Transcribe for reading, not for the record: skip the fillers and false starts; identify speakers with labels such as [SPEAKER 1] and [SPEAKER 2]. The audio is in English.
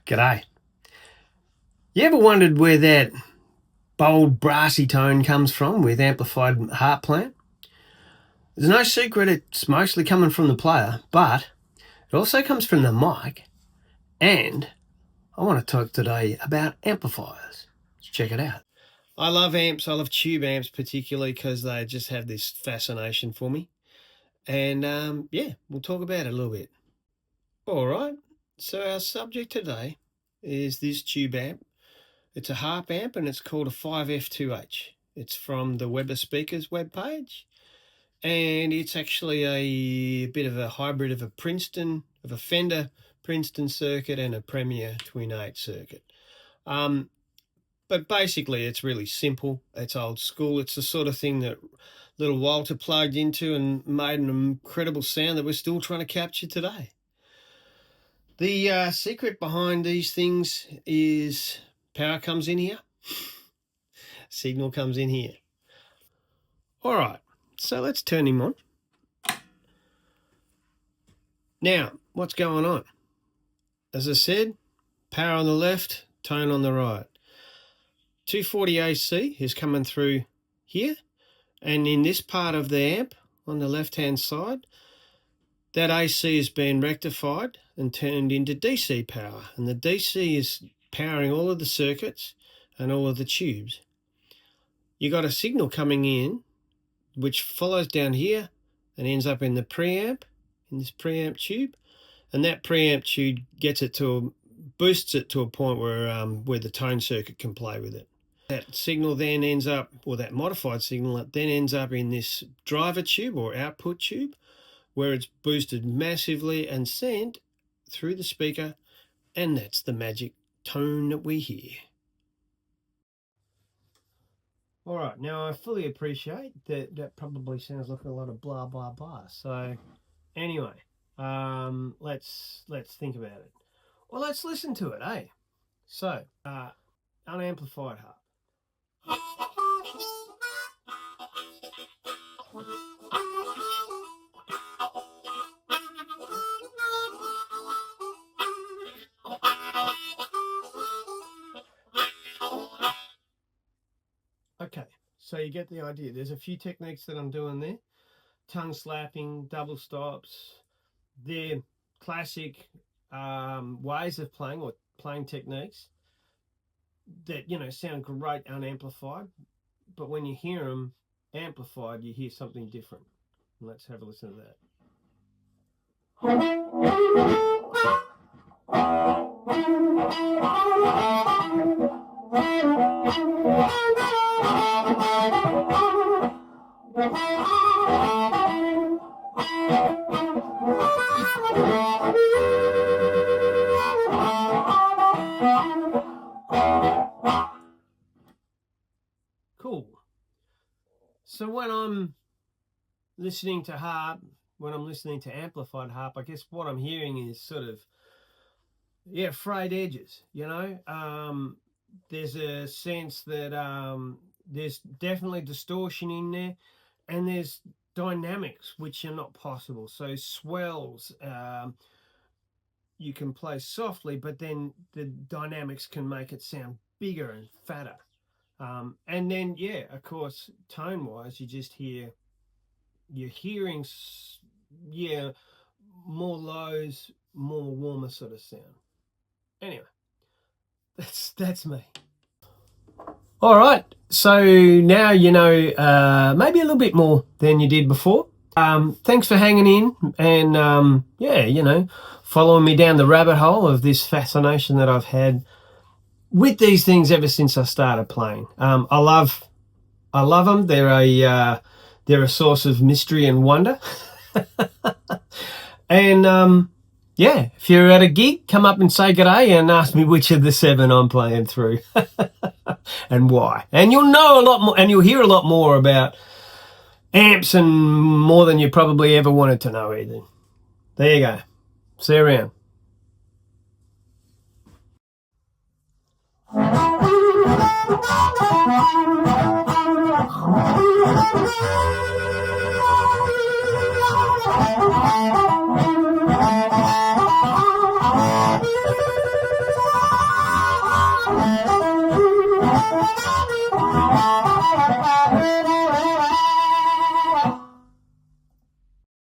[SPEAKER 1] G'day. You ever wondered where that bold brassy tone comes from with amplified harp playing? There's no secret it's mostly coming from the player, but it also comes from the mic, and I want to talk today about amplifiers. Let's check it out. I love amps. I love tube amps particularly because they just have this fascination for me. And yeah, we'll talk about it a little bit. All right, so our subject today is this tube amp. It's a harp amp and it's called a 5F2H. It's from the Weber Speakers webpage, and it's actually a bit of a hybrid of a Fender Princeton circuit and a Premier Twin 8 circuit. But basically it's really simple. It's old school. It's the sort of thing that little Walter plugged into and made an incredible sound that we're still trying to capture today. The secret behind these things is power comes in here, signal comes in here. All right, so let's turn him on. Now, what's going on? As I said, power on the left, tone on the right. 240 AC is coming through here, and in this part of the amp on the left-hand side, that AC is being rectified and turned into DC power, and the DC is powering all of the circuits and all of the tubes. You got a signal coming in which follows down here and ends up in the preamp, in this preamp tube, and that preamp tube boosts it to a point where the tone circuit can play with it. That signal then ends up, or that modified signal then ends up in this driver tube or output tube, where it's boosted massively and sent through the speaker, and that's the magic tone that we hear. All right, now I fully appreciate that that probably sounds like a lot of blah blah blah. So anyway, let's think about it. Well, let's listen to it, eh? So unamplified harp. Okay, so you get the idea. There's a few techniques that I'm doing there. Tongue slapping, double stops. They're classic ways of playing, or playing techniques that, sound great unamplified, but when you hear them amplified, you hear something different. Let's have a listen to that. Cool. So when I'm listening to harp, when I'm listening to amplified harp, I guess what I'm hearing is sort of, frayed edges, There's a sense that there's definitely distortion in there, and there's dynamics which are not possible. So swells, you can play softly, but then the dynamics can make it sound bigger and fatter. And then, of course, tone-wise, you're hearing, more lows, more warmer sort of sound. Anyway, that's me. All right, so now you know maybe a little bit more than you did before. Thanks for hanging in and, following me down the rabbit hole of this fascination that I've had with these things ever since I started playing. I love them. They're a source of mystery and wonder. And if you're at a gig, come up and say g'day and ask me which of the 7 I'm playing through and why. And you'll know a lot more, and you'll hear a lot more about amps, and more than you probably ever wanted to know either. There you go. See you around.